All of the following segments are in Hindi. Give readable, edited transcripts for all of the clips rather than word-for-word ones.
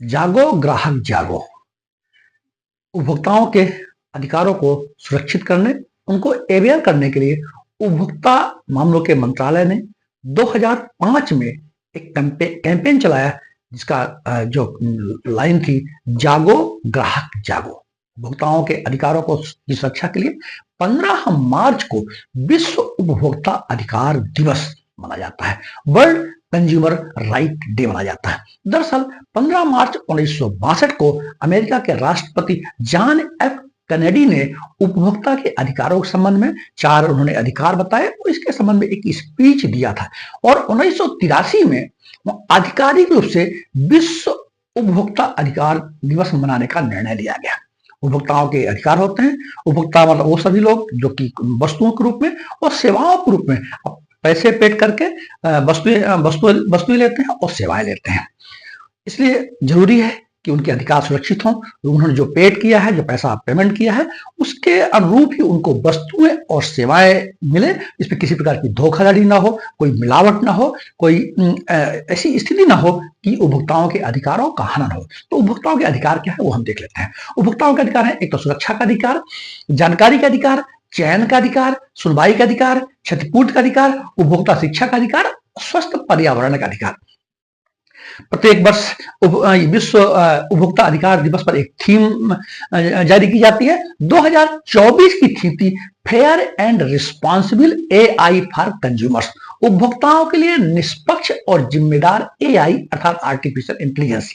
जागो ग्राहक जागो। उपभोक्ताओं के अधिकारों को सुरक्षित करने, उनको अवेयर करने के लिए उपभोक्ता मामलों के मंत्रालय ने 2005 में एक कैंपेन चलाया, जिसका जो लाइन थी, जागो ग्राहक जागो। उपभोक्ताओं के अधिकारों को की सुरक्षा के लिए 15 मार्च को विश्व उपभोक्ता अधिकार दिवस माना जाता है, वर्ल्ड कंज्यूमर राइट डे माना जाता है। दरअसल 15 मार्च 1962 को अमेरिका के राष्ट्रपति जॉन एफ कैनेडी ने उपभोक्ता के अधिकारों के संबंध में 4 उन्होंने अधिकार बताए और इसके संबंध में एक स्पीच दिया था, और 1983 में आधिकारिक रूप से विश्व उपभोक्ता अधिकार दिवस मनाने का निर्णय लिया गया। उपभोक्ताओं के अधिकार होते हैं, उपभोक्ता मतलब वो सभी लोग जो कि वस्तुओं के रूप में और सेवाओं के रूप में पैसे पेड करके वस्तुएं लेते हैं और सेवाएं लेते हैं। इसलिए जरूरी है कि उनके अधिकार सुरक्षित हों। उन्होंने जो पेड किया है, जो पैसा पेमेंट किया है, उसके अनुरूप ही उनको वस्तुएं और सेवाएं मिले। इसमें किसी प्रकार की धोखाधड़ी ना हो, कोई मिलावट ना हो, कोई ऐसी स्थिति ना हो कि उपभोक्ताओं के अधिकारों का हनन हो। तो उपभोक्ताओं के अधिकार क्या है वो हम देख लेते हैं। उपभोक्ताओं के अधिकार है, एक तो सुरक्षा का अधिकार, जानकारी का अधिकार, चयन का अधिकार, सुनवाई का अधिकार, क्षतिपूर्ति का अधिकार, उपभोक्ता शिक्षा का अधिकार, स्वस्थ पर्यावरण का अधिकार। प्रत्येक वर्ष विश्व उपभोक्ता अधिकार दिवस पर एक थीम जारी की जाती है। 2024 की थीम थी fair and responsible AI for consumers, उपभोक्ताओं के लिए निष्पक्ष और जिम्मेदार एआई अर्थात आर्टिफिशियल इंटेलिजेंस।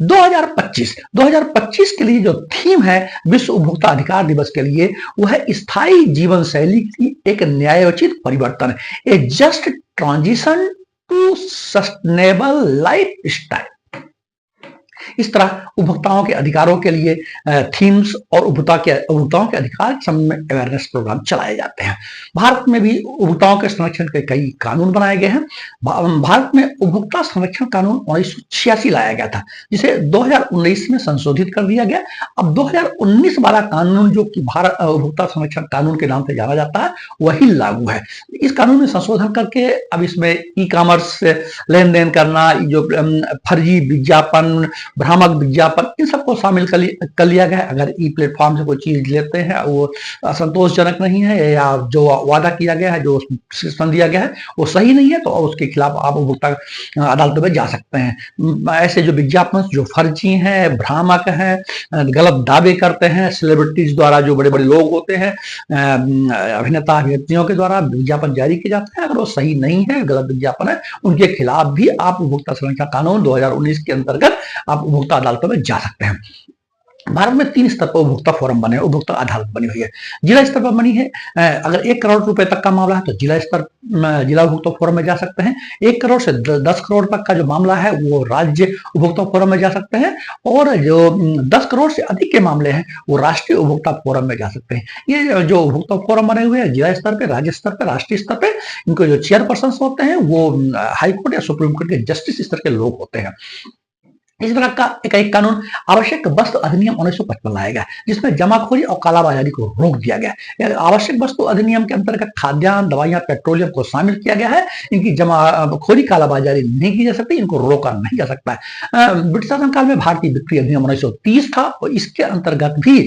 2025 के लिए जो थीम है विश्व उपभोक्ता अधिकार दिवस के लिए, वह है स्थायी जीवन शैली की एक न्यायोचित परिवर्तन, a just transition to sustainable lifestyle. इस तरह उपभोक्ताओं के अधिकारों के लिए थीम्स और उपभोक्ताओं के अधिकार के संबंध में अवेयरनेस प्रोग्राम चलाए जाते हैं। भारत में भी उपभोक्ताओं के संरक्षण के कई कानून बनाए गए हैं। भारत में उपभोक्ता संरक्षण कानून 1986 लाया गया था, जिसे 2019 में संशोधित कर दिया गया। अब 2019 वाला कानून, जो कि भारत उपभोक्ता संरक्षण कानून के नाम से जाना जाता है, वही लागू है। इस कानून में संशोधन करके अब इसमें ई कॉमर्स से लेन देन करना, जो फर्जी विज्ञापन, भ्रामक विज्ञापन, इन सबको शामिल कर लिया गया है। अगर ई प्लेटफॉर्म से कोई चीज लेते हैं वो असंतोषजनक नहीं है, या जो वादा किया गया है, जो सिस्टम दिया गया है वो सही नहीं है, तो उसके खिलाफ आप उपभोक्ता अदालतों में जा सकते हैं। ऐसे जो विज्ञापन जो फर्जी हैं, भ्रामक हैं, गलत दावे करते हैं, सेलिब्रिटीज द्वारा, जो बड़े बड़े लोग होते हैं, अभिनेता अभिनेत्रियों के द्वारा विज्ञापन जारी किए जाते हैं, अगर वो सही नहीं है, गलत विज्ञापन है, उनके खिलाफ भी आप उपभोक्ता संरक्षण कानून 2019 के अंतर्गत आप उपभोक्ता अदालतों में जा सकते हैं। भारत में 3 स्तर पर उपभोक्ता फोरम बने, उपभोक्ता अदालत बनी हुई है। जिला स्तर पर बनी है, अगर 1 करोड़ रुपए तक का मामला है तो जिला उपभोक्ता फोरम में जा सकते हैं। 1 करोड़ से 10 करोड़ तक का जो मामला है वो राज्य उपभोक्ता फोरम में जा सकते हैं, और जो 10 करोड़ से अधिक के मामले हैं वो राष्ट्रीय उपभोक्ता फोरम में जा सकते हैं। ये जो उपभोक्ता फोरम बने हुए हैं, जिला स्तर पे, राज्य स्तर पे, राष्ट्रीय स्तर पे, इनको जो चेयरपर्सन होते हैं वो हाईकोर्ट या सुप्रीम कोर्ट के जस्टिस स्तर के लोग होते हैं। इस तरह का एक कानून आवश्यक वस्तु अधिनियम 1955 लाया गया, जिसमें जमाखोरी और कालाबाजारी को रोक दिया गया। आवश्यक वस्तु अधिनियम के अंतर्गत खाद्यान्न, दवाइयां, पेट्रोलियम को शामिल किया गया है। इनकी जमाखोरी, कालाबाजारी नहीं की जा सकती, इनको रोका नहीं जा सकता है। ब्रिटिश शासनकाल में भारतीय बिक्री अधिनियम 1930 था, और इसके अंतर्गत भी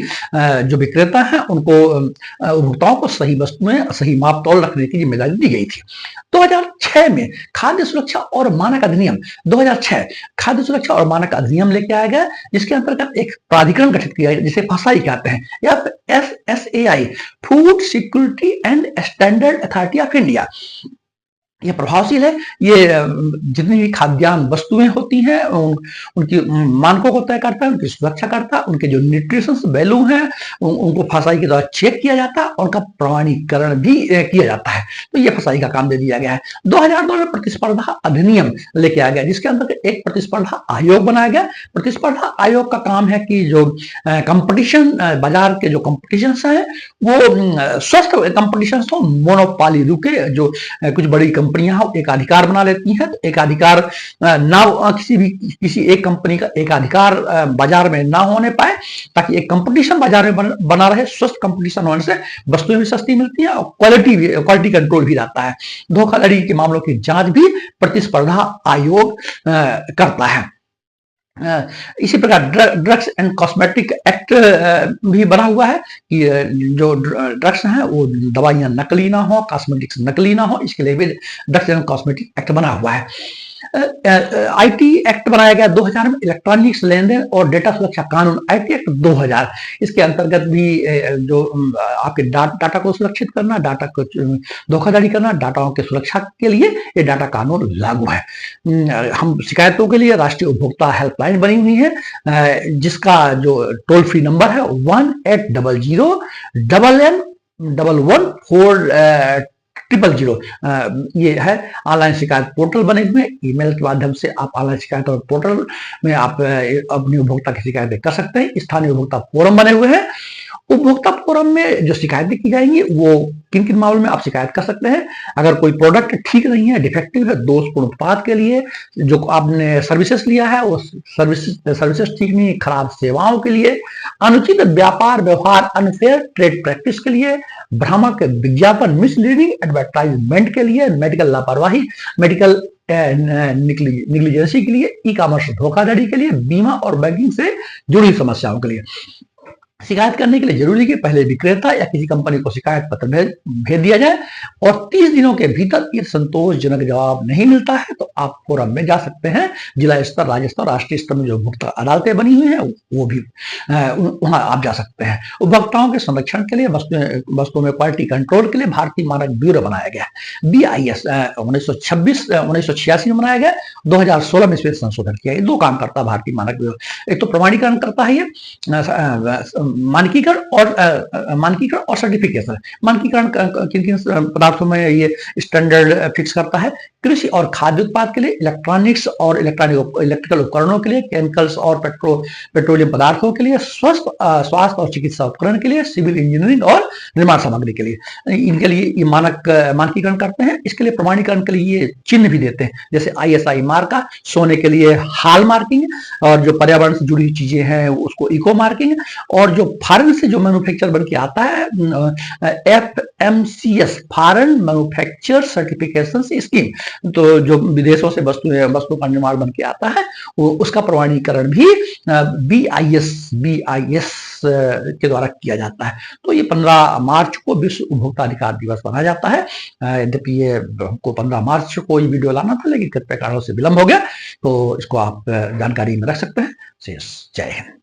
जो विक्रेता है उनको उपभोक्ताओं को सही वस्तुएं, सही माप तौल रखने की जिम्मेदारी दी गई थी। 2006 में खाद्य सुरक्षा और मानक अधिनियम 2006 खाद्य सुरक्षा और मानक अधिनियम लेके आया गया, जिसके अंतर्गत एक प्राधिकरण गठित किया गया, जिसे फसाई कहते हैं, या FSSAI, food security and standard authority of India. ये प्रभावशील है। ये जितनी भी खाद्यान्न वस्तुएं होती हैं उनकी मानकों को तय करता है, उनकी सुरक्षा करता है, उनके जो न्यूट्रिशंस वैल्यू हैं उनको फसाई के द्वारा चेक किया जाता है, और उनका प्रमाणीकरण भी किया जाता है। तो ये फसाई का काम दे दिया गया है। 2002 में प्रतिस्पर्धा अधिनियम लेके आ गया, जिसके अंदर एक प्रतिस्पर्धा आयोग बनाया गया। प्रतिस्पर्धा आयोग का काम है कि जो कंपटीशन, बाजार के जो कंपटीशन है वो स्वस्थ कंपटीशन हो, मोनोपोली रुके। जो कुछ बड़ी कंपनियां एक अधिकार बना लेती हैं, तो एक अधिकार ना, किसी एक कंपनी का एक अधिकार बाजार में ना होने पाए, ताकि एक कंपटीशन बाजार में बना रहे। स्वस्थ कंपटीशन होने से वस्तुएं भी सस्ती मिलती हैं और क्वालिटी कंट्रोल भी रहता है। धोखाधड़ी के मामलों की जांच भी प्रतिस्पर्धा आयोग करता है। इसी प्रकार ड्रग्स एंड कॉस्मेटिक एक्ट भी बना हुआ है कि जो ड्रग्स हैं वो दवाइयां नकली ना हो, कॉस्मेटिक्स नकली ना हो, इसके लिए भी ड्रग्स एंड कॉस्मेटिक एक्ट बना हुआ है। आईटी एक्ट बनाया गया 2000 में, इलेक्ट्रॉनिक्स लेन देन और डेटा सुरक्षा कानून आईटी एक्ट 2000, इसके अंतर्गत भी जो आपके डाटा को सुरक्षित करना, डाटा को धोखाधड़ी करना, डाटाओं की सुरक्षा के लिए ये डाटा कानून लागू है। हम शिकायतों के लिए राष्ट्रीय उपभोक्ता हेल्पलाइन बनी हुई है, जिसका जो टोल फ्री नंबर है 1800 1114 ये है। ऑनलाइन शिकायत पोर्टल बने हुए, ईमेल के माध्यम से आप ऑनलाइन शिकायत और पोर्टल में आप अपनी उपभोक्ता की शिकायतें कर सकते हैं। स्थानीय उपभोक्ता फोरम बने हुए हैं। उपभोक्ता फोरम में जो शिकायतें की जाएंगी वो किन किन मामलों में आप शिकायत कर सकते हैं। अगर कोई प्रोडक्ट ठीक नहीं है, डिफेक्टिव है, दोषपूर्ण उत्पाद के लिए, जो आपने सर्विसेज लिया है वो सर्विसेज ठीक नहीं, खराब सेवाओं के लिए, अनुचित व्यापार व्यवहार, अनफेयर ट्रेड प्रैक्टिस के लिए, भ्रामक विज्ञापन, मिसलीडिंग एडवर्टाइजमेंट के लिए, मेडिकल लापरवाही, मेडिकल निग्लिजेंसी के लिए, ई कॉमर्स धोखाधड़ी के लिए, बीमा और बैंकिंग से जुड़ी समस्याओं के लिए। शिकायत करने के लिए जरूरी है कि पहले विक्रेता या किसी कंपनी को शिकायत पत्र भेज दिया जाए और 30 दिनों के भीतर यदि संतोषजनक जवाब नहीं मिलता है तो आप फोरम में जा सकते हैं। जिला स्तर, राज्य स्तर, राष्ट्रीय स्तर में जो उपभोक्ता अदालतें बनी हुई हैं वो भी वहां आप जा सकते हैं। उपभोक्ताओं के संरक्षण के लिए, वस्तुओं में क्वालिटी कंट्रोल के लिए भारतीय मानक ब्यूरो बनाया गया। BIS 1986 में बनाया गया, 2016 में इसमें संशोधन किया। दो काम करता है भारतीय मानक ब्यूरो, एक तो प्रमाणीकरण करता है, ये मानकीकरण और सर्टिफिकेशन। मानकीकरण किन किन पदार्थों में ये स्टैंडर्ड फिक्स करता है। कृषि और खाद्य उत्पाद के लिए, इलेक्ट्रॉनिक्स और इलेक्ट्रिकल उपकरणों के लिए, केमिकल्स और पेट्रोलियम पदार्थों के लिए, स्वास्थ्य और चिकित्सा उपकरण के लिए, सिविल इंजीनियरिंग और निर्माण सामग्री के लिए, इनके लिए ये मानकीकरण करते हैं। इसके लिए प्रमाणीकरण के लिए ये चिन्ह भी देते हैं, जैसे ISI मार्का, सोने के लिए हॉल मार्किंग, और जो पर्यावरण से जुड़ी चीजें हैं उसको इको मार्किंग, और जो फॉरेन से जो मैन्युफैक्चर बन के आता है FMCS, foreign manufacture certification scheme, तो जो विदेशों से वस्तु का निर्माण बन के आता है वो उसका प्रमाणीकरण भी BIS के द्वारा किया जाता है। तो ये 15 मार्च को विश्व उपभोक्ता अधिकार दिवस मनाया जाता है। यद्यपि ये हमको 15 मार्च को ये वीडियो लाना था, लेकिन कई कारणों से विलंब हो गया, तो इसको आप जानकारी में रख सकते हैं। जय हिंद।